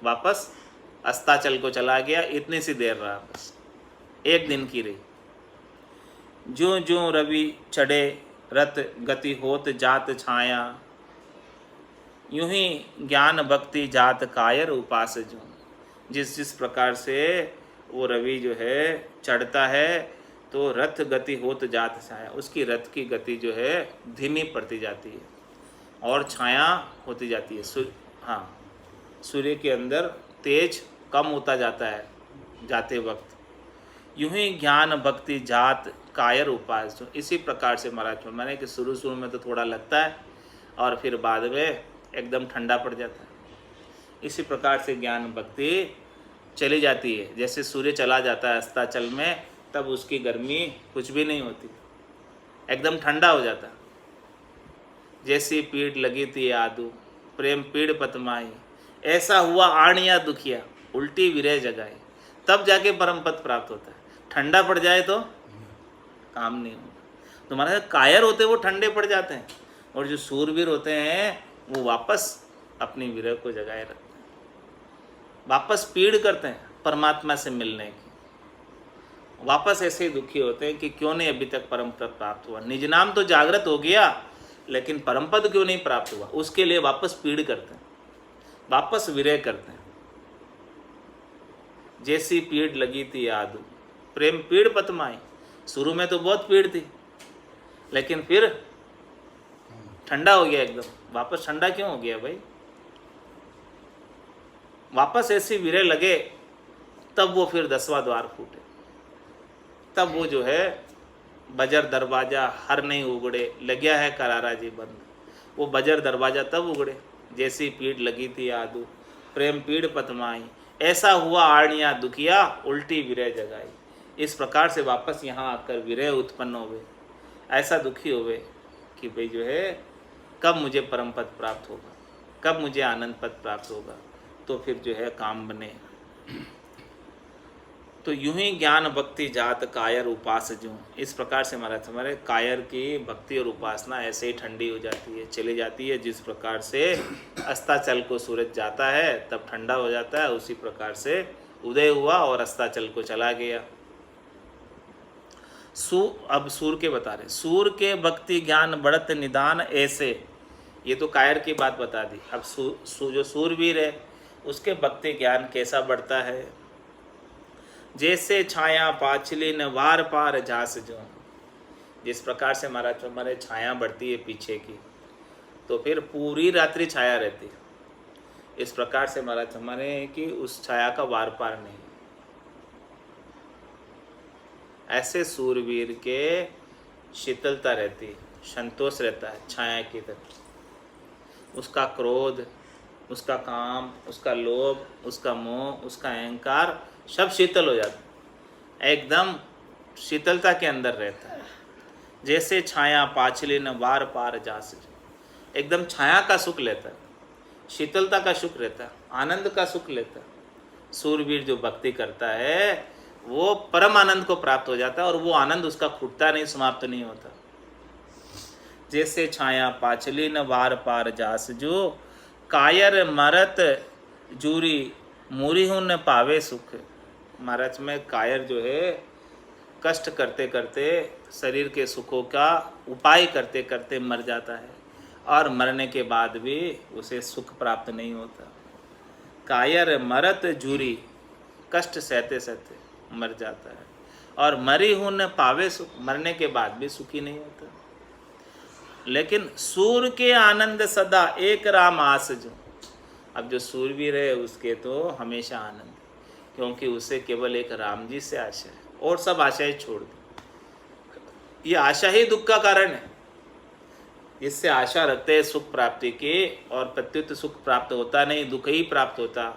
वापस अस्ताचल को चला गया, इतनी सी देर रहा, बस 1 दिन की रही। ज्यों ज्यों रवि चढ़े रत गति होत जात छाया, यूं ही ज्ञान भक्ति जात कायर उपास जूं। जिस जिस प्रकार से वो रवि जो है चढ़ता है तो रथ गति होत जात छाया, उसकी रथ की गति जो है धीमी पड़ती जाती है और छाया होती जाती है। हाँ, सूर्य के अंदर तेज कम होता जाता है जाते वक्त। यूं ही ज्ञान भक्ति जात कायर उपास, इसी प्रकार से महाराज मैंने कि शुरू में तो थोड़ा लगता है और फिर बाद में एकदम ठंडा पड़ जाता है। इसी प्रकार से ज्ञान भक्ति चली जाती है। जैसे सूर्य चला जाता है अस्ताचल में, तब उसकी गर्मी कुछ भी नहीं होती, एकदम ठंडा हो जाता। जैसी पीड़ लगी थी आदू प्रेम पीड़ पतमाई, ऐसा हुआ आणिया दुखिया उल्टी विरह जगाई, तब जाके परम पद प्राप्त होता है। ठंडा पड़ जाए तो काम नहीं होगा। तुम्हारे कायर होते वो ठंडे पड़ जाते हैं, और जो सूरवीर होते हैं वो वापस अपनी विरह को जगाए रखते हैं, वापस पीड़ करते हैं परमात्मा से मिलने की। वापस ऐसे ही दुखी होते हैं कि क्यों नहीं अभी तक परम पद प्राप्त हुआ। निज नाम तो जागृत हो गया, लेकिन परम पद क्यों नहीं प्राप्त हुआ, उसके लिए वापस पीड़ करते हैं, वापस विरह करते हैं। जैसी पीड़ लगी थी आदू प्रेम पीड़ पतमाई, शुरू में तो बहुत पीड़ थी, लेकिन फिर ठंडा हो गया एकदम। वापस ठंडा क्यों हो गया भाई? वापस ऐसी विरह लगे, तब वो फिर 10वां द्वार फूटे, तब वो जो है बजर दरवाजा हर नहीं उगड़े, लग्या है करारा जी बंद। वो बजर दरवाजा तब उगड़े जैसी पीड़ लगी थी आदू प्रेम पीड़ पतमाई, ऐसा हुआ आड़िया दुखिया उल्टी विरह जगाई। इस प्रकार से वापस यहाँ आकर विरह उत्पन्न होवे, ऐसा दुखी होवे कि भाई जो है कब मुझे परम पद प्राप्त होगा, कब मुझे आनंद पद प्राप्त होगा, तो फिर जो है काम बने। तो यूं ही ज्ञान भक्ति जात कायर उपास जो, इस प्रकार से हमारे कायर की भक्ति और उपासना ऐसे ही ठंडी हो जाती है, चली जाती है। जिस प्रकार से अस्ताचल को सूरज जाता है तब ठंडा हो जाता है, उसी प्रकार से उदय हुआ और अस्ताचल को चला गया। अब सूर के बता रहे, सूर के भक्ति ज्ञान बढ़त निदान ऐसे, ये तो कायर की बात बता दी। अब जो सूरवीर है उसके भक्ति ज्ञान कैसा बढ़ता है? जैसे छाया पाछली न वार पार झास जो, जिस प्रकार से हमारे छाया बढ़ती है पीछे की, तो फिर पूरी रात्रि छाया रहती है। इस प्रकार से हमारे कि उस छाया का वार पार नहीं। ऐसे सूरवीर के शीतलता रहती है, संतोष रहता है छाया की तरह। उसका क्रोध, उसका काम, उसका लोभ, उसका मोह, उसका अहंकार सब शीतल हो जाता है, एकदम शीतलता के अंदर रहता है। जैसे छाया पाछली न वार पार जास, एकदम छाया का सुख लेता है, शीतलता का सुख रहता है, आनंद का सुख लेता है। सूरवीर जो भक्ति करता है वो परम आनंद को प्राप्त हो जाता है, और वो आनंद उसका खुटता नहीं, समाप्त नहीं होता। जैसे छाया पाछली न वार पार जास जो, कायर मरत जूरी मूरी हूँ न पावे सुख। महाराज में कायर जो है कष्ट करते करते, शरीर के सुखों का उपाय करते करते मर जाता है, और मरने के बाद भी उसे सुख प्राप्त नहीं होता। कायर मरत जूरी, कष्ट सहते सहते मर जाता है, और मरी हूँ न पावे सुख, मरने के बाद भी सुखी नहीं होता। लेकिन सूर के आनंद सदा एक राम आस जो, अब जो सूरवीर है उसके तो हमेशा आनंद, क्योंकि उसे केवल एक राम जी से आशा है, और सब आशाएं छोड़ दी। ये आशा ही दुख का कारण है। इससे आशा रखते हैं सुख प्राप्ति की, और प्रत्युत सुख प्राप्त होता नहीं, दुख ही प्राप्त होता।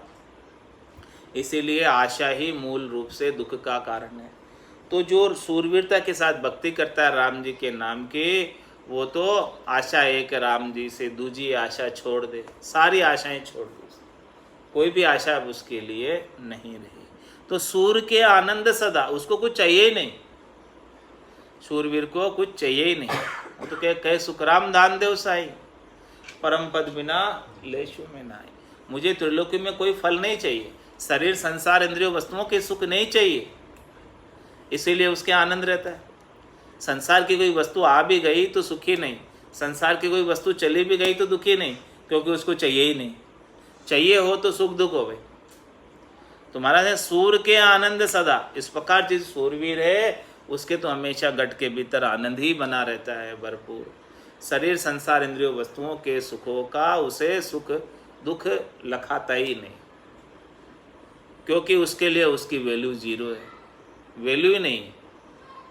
इसीलिए आशा ही मूल रूप से दुख का कारण है। तो जो सूरवीरता के साथ भक्ति करता है राम जी के नाम की, वो तो आशा एक राम जी से, दूजी आशा छोड़ दे, सारी आशाएं छोड़ दे, कोई भी आशा अब उसके लिए नहीं रही। तो सूर के आनंद सदा, उसको कुछ चाहिए ही नहीं, सूरवीर को कुछ चाहिए ही नहीं। वो तो कहे सुखराम दान देव साई, परम पद बिना लेशु में नाई। मुझे त्रिलोकी में कोई फल नहीं चाहिए, शरीर संसार इंद्रियों वस्तुओं के सुख नहीं चाहिए, इसीलिए उसके आनंद रहता है। संसार की कोई वस्तु आ भी गई तो सुखी नहीं, संसार की कोई वस्तु चली भी गई तो दुखी नहीं, क्योंकि उसको चाहिए ही नहीं। चाहिए हो तो सुख दुख हो गए। तुम्हारा है सूर के आनंद सदा, इस प्रकार जिस सूरवीर है उसके तो हमेशा गट के भीतर आनंद ही बना रहता है भरपूर। शरीर संसार इंद्रियों वस्तुओं के सुखों का उसे सुख दुख लखाता ही नहीं, क्योंकि उसके लिए उसकी वैल्यू जीरो है, वैल्यू ही नहीं है।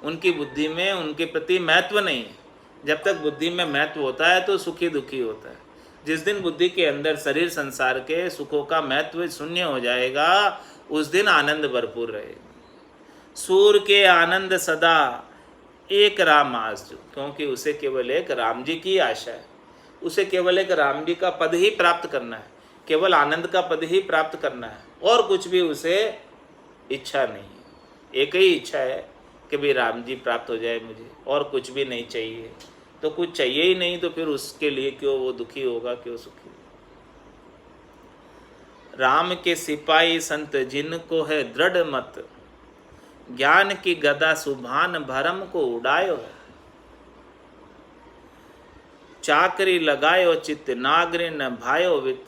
उनकी बुद्धि में उनके प्रति महत्व नहीं है। जब तक बुद्धि में महत्व होता है तो सुखी दुखी होता है। जिस दिन बुद्धि के अंदर शरीर संसार के सुखों का महत्व शून्य हो जाएगा, उस दिन आनंद भरपूर रहेगा। सूर के आनंद सदा एक राम आसु, क्योंकि उसे केवल एक राम जी की आशा है। उसे केवल एक राम जी का पद ही प्राप्त करना है, केवल आनंद का पद ही प्राप्त करना है, और कुछ भी उसे इच्छा नहीं है। एक ही इच्छा है कि भाई राम जी प्राप्त हो जाए मुझे, और कुछ भी नहीं चाहिए। तो कुछ चाहिए ही नहीं तो फिर उसके लिए क्यों वो दुखी होगा, क्यों सुखी। राम के सिपाही संत जिनको है दृढ़ मत, ज्ञान की गदा सुभान भरम को उड़ायो है। चाकरी लगायो चित्त नागरिन भायो वित,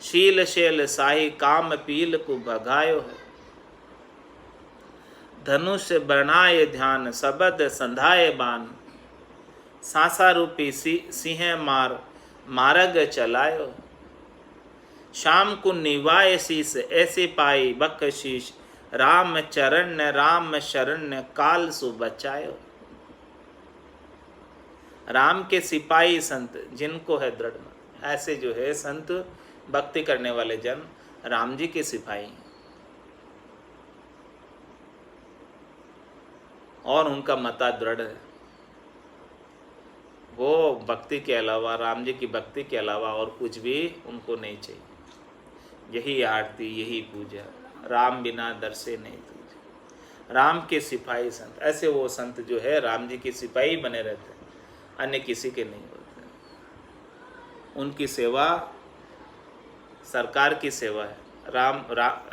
शील शेल साही काम पील को भगायो है। धनुष बनाए ध्यान सबद संधाए बान, सांसा रूपी सिंह मार्ग चलायो। शाम को निवाय शीस ऐसे पाई बख्शीश, राम शरण्य काल सु बचायो। राम के सिपाही संत जिनको है दृढ़, ऐसे जो है संत भक्ति करने वाले जन राम जी के सिपाही हैं, और उनका मता दृढ़ है। वो भक्ति के अलावा, राम जी की भक्ति के अलावा और कुछ भी उनको नहीं चाहिए। यही आरती, यही पूजा, राम बिना दर्शे नहीं तुझे। राम के सिपाही संत, ऐसे वो संत जो है राम जी के सिपाही बने रहते हैं, अन्य किसी के नहीं होते। उनकी सेवा सरकार की सेवा है,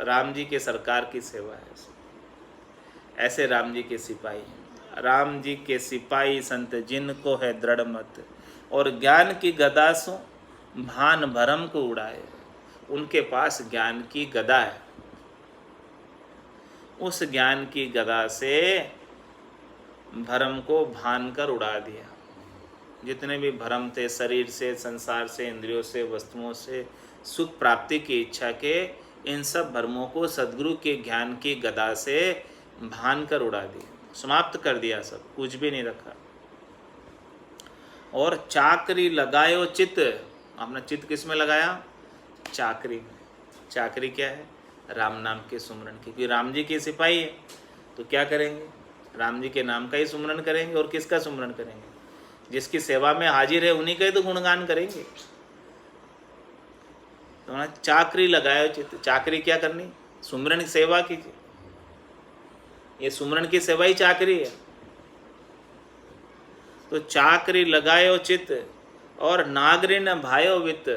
राम जी के सरकार की सेवा है। ऐसे राम जी के सिपाही हैं। राम जी के सिपाही संत जिनको है दृढ़ मत, और ज्ञान की गदा सो भान भरम को उड़ाए। उनके पास ज्ञान की गदा है, उस ज्ञान की गदा से भरम को भान कर उड़ा दिया। जितने भी भ्रम थे शरीर से, संसार से, इंद्रियों से, वस्तुओं से सुख प्राप्ति की इच्छा के, इन सब भ्रमों को सद्गुरु के ज्ञान की गदा से भान कर उड़ा दिया, समाप्त कर दिया, सब कुछ भी नहीं रखा। और चाकरी लगायो चित्त, आपने चित्त किस में लगाया? चाकरी में। चाकरी क्या है? राम नाम के सुमरन की। क्योंकि राम जी के सिपाही है तो क्या करेंगे? राम जी के नाम का ही सुमरन करेंगे। और किसका सुमरन करेंगे? जिसकी सेवा में हाजिर है उन्हीं का ही तो गुणगान करेंगे। तो ना, चाकरी लगायो चित्त। चाकरी क्या करनी? सुमरन की सेवा कीजिए। ये सुमरन की सेवा ही चाकरी है। तो चाकरी लगायो चित्त, और नागरिन भायो वित्त।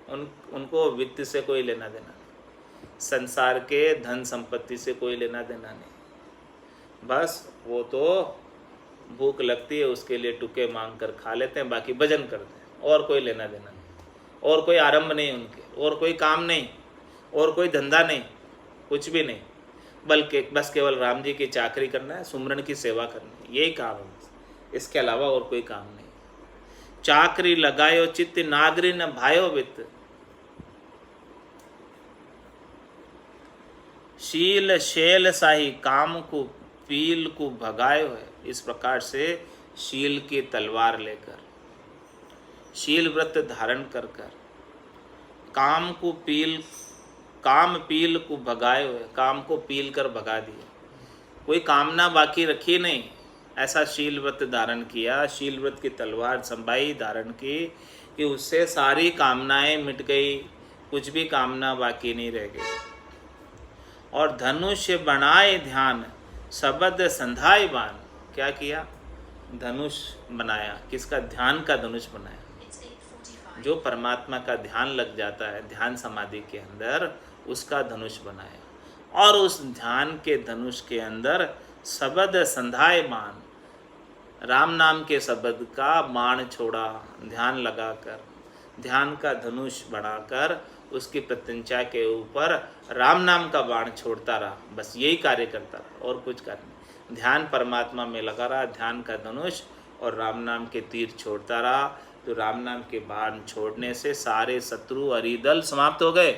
उनको वित्त से कोई लेना देना नहीं, संसार के धन संपत्ति से कोई लेना देना नहीं। बस वो तो भूख लगती है उसके लिए टुके मांग कर खा लेते हैं, बाकी भजन करते हैं, और कोई लेना देना नहीं, और कोई आरंभ नहीं उनके, और कोई काम नहीं, और कोई धंधा नहीं, कुछ भी नहीं, बल्कि बस केवल राम जी की चाकरी करना है, सुमरन की सेवा करनी है, यही काम है। इसके अलावा और कोई काम नहीं। चाकरी लगायो चित्त नागरी न भायो वित्त, शील शैल साही काम को पील को भगायो है। इस प्रकार से शील की तलवार लेकर, शील व्रत धारण कर कर काम पील को भगायो है। काम को पील कर भगा दिया, कोई कामना बाकी रखी नहीं, ऐसा शील व्रत धारण किया, शील व्रत की तलवार संभाई, धारण की, कि उससे सारी कामनाएं मिट गई, कुछ भी कामना बाकी नहीं रह गई। और धनुष बनाए ध्यान शब्द संधाय बान। क्या किया? धनुष बनाया। किसका? ध्यान का धनुष बनाया। जो परमात्मा का ध्यान लग जाता है ध्यान समाधि के अंदर, उसका धनुष बनाया। और उस ध्यान के धनुष के अंदर शब्द संधाय बान, राम नाम के शब्द का बाण छोड़ा, ध्यान लगाकर, ध्यान का धनुष बनाकर उसकी प्रत्यंचा के ऊपर राम नाम का बाण छोड़ता रहा। बस यही कार्य करता रहा, और कुछ कार्य नहीं। ध्यान परमात्मा में लगा रहा, ध्यान का धनुष और राम नाम के तीर छोड़ता रहा। तो राम नाम के बाण छोड़ने से सारे शत्रु अरिदल समाप्त हो गए।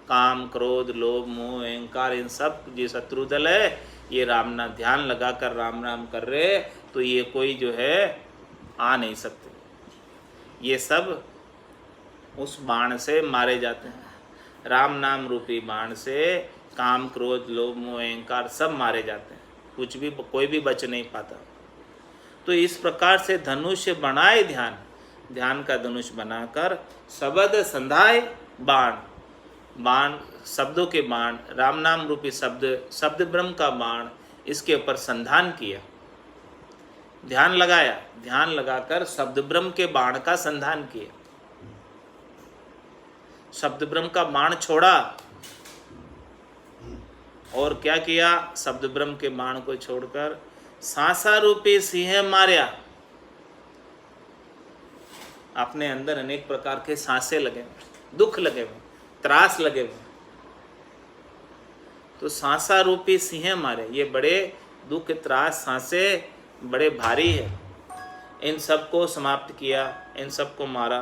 काम, क्रोध, लोभ, मोह, अहंकार, इन सब जो शत्रु दल है, ये राम नाम ध्यान लगाकर राम नाम कर रहे, तो ये कोई जो है आ नहीं सकते। ये सब उस बाण से मारे जाते हैं। राम नाम रूपी बाण से काम, क्रोध, लोभ, मोह, अहंकार सब मारे जाते हैं, कुछ भी कोई भी बच नहीं पाता। तो इस प्रकार से धनुष बनाए ध्यान का धनुष बनाकर शब्द संधाय बाण, शब्दों के बाण, राम नाम रूपी शब्द ब्रह्म का बाण, इसके ऊपर संधान किया, ध्यान लगाया, ध्यान लगाकर शब्द ब्रह्म के बाण का संधान किया, शब्द ब्रह्म का बाण छोड़ा। और क्या किया? शब्द ब्रह्म के बाण को छोड़कर सांसा रूपी सिंह मार्या। अपने अंदर अनेक प्रकार के सांसे लगे हुए, दुख लगे हुए, त्रास लगे हुए, तो सांसा रूपी सिंह मारे। ये बड़े दुख, त्रास, सांसे बड़े भारी है, इन सबको समाप्त किया, इन सबको मारा।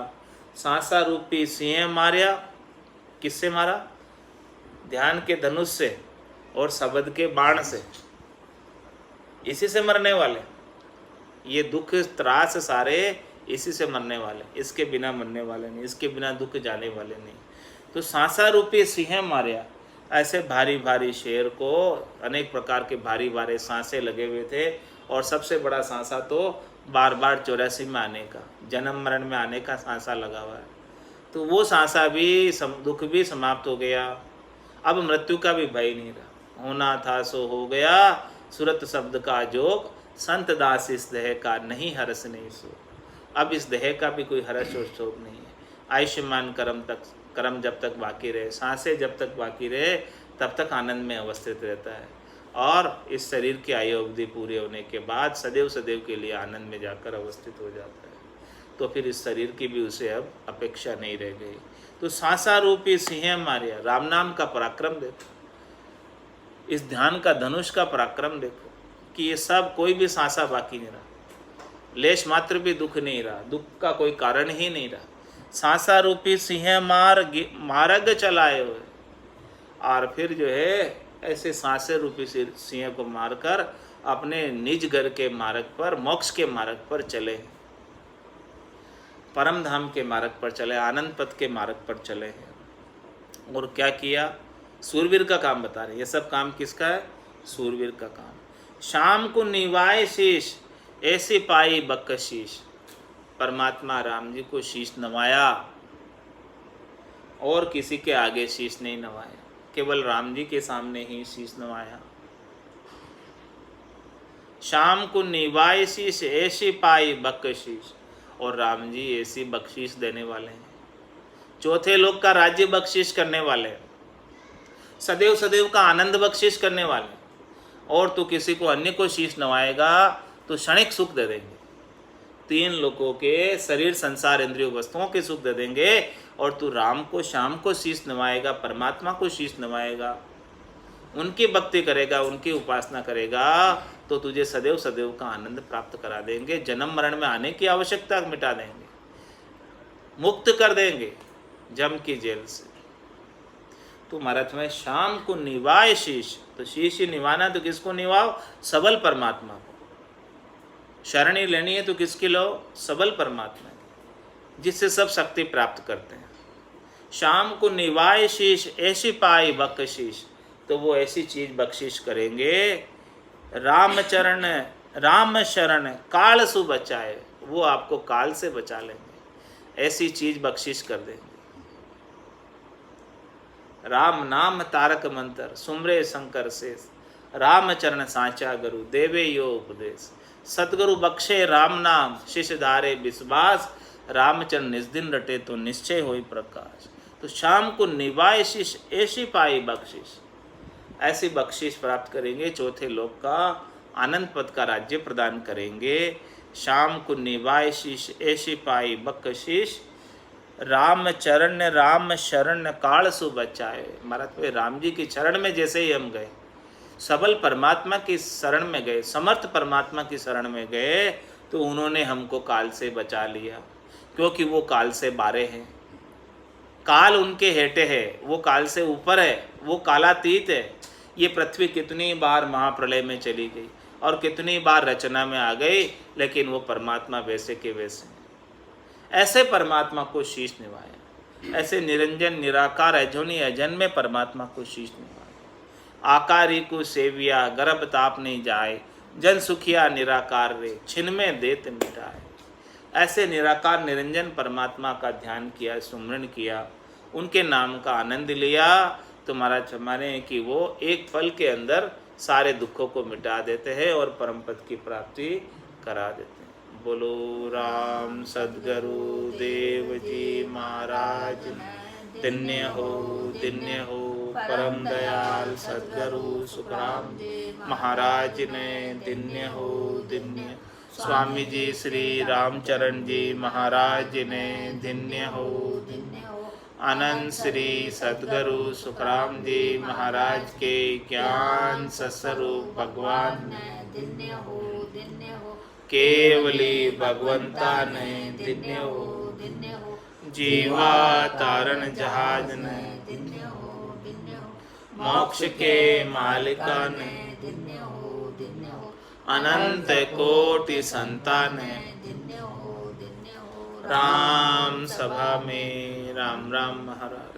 सांसा रूपी सिंह मार्या। किससे मारा? ध्यान के धनुष से और शब्द के बाण से। इसी से मरने वाले, ये दुख त्रास सारे इसी से मरने वाले, इसके बिना मरने वाले नहीं, इसके बिना दुख जाने वाले नहीं। तो सांसा रूपी सिंह मार्या। ऐसे भारी भारी शेर को अनेक प्रकार के भारी भारी सांसें लगे हुए थे, और सबसे बड़ा सांसा तो बार बार 84 में आने का, जन्म मरण में आने का सांसा लगा हुआ है। तो वो सांसा भी, दुख भी समाप्त हो गया। अब मृत्यु का भी भय नहीं रहा। होना था सो हो गया, सुरत शब्द का जोग, संत दास इस देह का नहीं हर्ष नहीं सो। अब इस देह का भी कोई हर्ष और शोक नहीं है। आयुष्मान कर्म जब तक बाकी रहे, सांसें जब तक बाकी रहे, तब तक आनंद में अवस्थित रहता है। और इस शरीर की आयु अवधि पूरे होने के बाद सदैव सदैव के लिए आनंद में जाकर अवस्थित हो जाता है। तो फिर इस शरीर की भी उसे अब अपेक्षा नहीं रह गई। तो सांसा रूपी सिंह मार्या। राम नाम का पराक्रम देखो, इस ध्यान का धनुष का पराक्रम देखो, कि ये सब कोई भी सांसा बाकी नहीं रहा, लेश मात्र भी दुख नहीं रहा, दुख का कोई कारण ही नहीं रहा। सांसा रूपी सिंह मार्ग चलाए हुए, और फिर जो है ऐसे सांसे रूपी सिंह को मारकर अपने निज घर के मार्ग पर, मोक्ष के मार्ग पर चले, परम धाम के मार्ग पर चले, आनंद पथ के मार्ग पर चले हैं। और क्या किया? सूरवीर का काम बता रहे। ये सब काम किसका है? सूरवीर का काम। शाम को निवाए शीश, ऐसी पाई बकशीश। परमात्मा राम जी को शीश नवाया, और किसी के आगे शीश नहीं नवाया, केवल राम जी के सामने ही शीश नवाया। शाम को निवाए शीश, ऐसी पाई बकशीश। और राम जी ऐसी बख्शीश देने वाले हैं, चौथे लोक का राज्य बख्शीश करने वाले हैं, सदैव सदैव का आनंद बख्शीश करने वाले हैं। और तू किसी को अन्य को शीश नवाएगा तो क्षणिक सुख दे देंगे, 3 लोकों के शरीर, संसार, इंद्रियों, वस्तुओं के सुख दे देंगे। और तू राम को, शाम को शीश नवाएगा, परमात्मा को शीश नवाएगा, उनकी भक्ति करेगा, उनकी उपासना करेगा, तो तुझे सदैव सदैव का आनंद प्राप्त करा देंगे। जन्म मरण में आने की आवश्यकता मिटा देंगे, मुक्त कर देंगे जम की जेल से। तो महाराज में शाम को निवाए शीश, तो शीश ही निवाना, तो किसको निवाओ? सबल परमात्मा को। शरणी लेनी है तो किसकी लो? सबल परमात्मा की, जिससे सब शक्ति प्राप्त करते हैं। शाम को निवाए शीश, ऐसी पाई बख्शीश। तो वो ऐसी चीज बख्शिश करेंगे, रामचरण राम शरण काल सु बचाए, वो आपको काल से बचा लेंगे, ऐसी चीज बख्शिश कर देंगे। राम नाम तारक मंत्र, सुमरे शंकर शेष, रामचरण साचा गुरु, देवे यो उपदेश। सतगुरु बख्शे राम नाम, शिष्य धारे विश्वास, रामचरण निज दिन रटे तो निश्चय होई प्रकाश। तो शाम को निवाए शीश, ऐसी पाई बख्शिश, ऐसी बख्शिश प्राप्त करेंगे, चौथे लोक का आनंद पद का राज्य प्रदान करेंगे। शाम को निवाए शीश, ऐसी पाई बख्शिश, राम चरण राम शरण काल सु बचाए। महाराज राम जी की शरण में जैसे ही हम गए, सबल परमात्मा की शरण में गए, समर्थ परमात्मा की शरण में गए, तो उन्होंने हमको काल से बचा लिया। क्योंकि वो काल से बारे हैं, काल उनके हेठे है, वो काल से ऊपर है, वो कालातीत है। ये पृथ्वी कितनी बार महाप्रलय में चली गई और कितनी बार रचना में आ गई, लेकिन वो परमात्मा वैसे के वैसे। ऐसे परमात्मा को शीश निभाया, ऐसे निरंजन निराकार अजोनी अजन्मे परमात्मा को शीश निभाया। आकारी को सेविया गर्भ ताप नहीं जाए, जन सुखिया निराकार रे छिन में देत मिटाए। ऐसे निराकार निरंजन परमात्मा का ध्यान किया, सुमरण किया, उनके नाम का आनंद लिया, तो महाराज हमारे हैं कि वो एक पल के अंदर सारे दुखों को मिटा देते हैं और परम पद की प्राप्ति करा देते हैं। बोलो राम सद्गुरु देव जी महाराज, धन्य हो परम दयाल सद्गुरु सुखराम महाराज ने, धन्य हो धन्य। स्वामी जी श्री रामचरण जी महाराज ने, धन्य हो। अनंत श्री सद्गुरु सुखराम जी महाराज के ज्ञान सस्वरूप भगवान ने, धन्य हो। केवली भगवंता ने, धन्य हो। जीवा तारण जहाज ने, धन्य हो। मोक्ष के मालिका ने, धन्य हो। अनंत कोटि संतान ने, राम सभा में राम राम महाराज।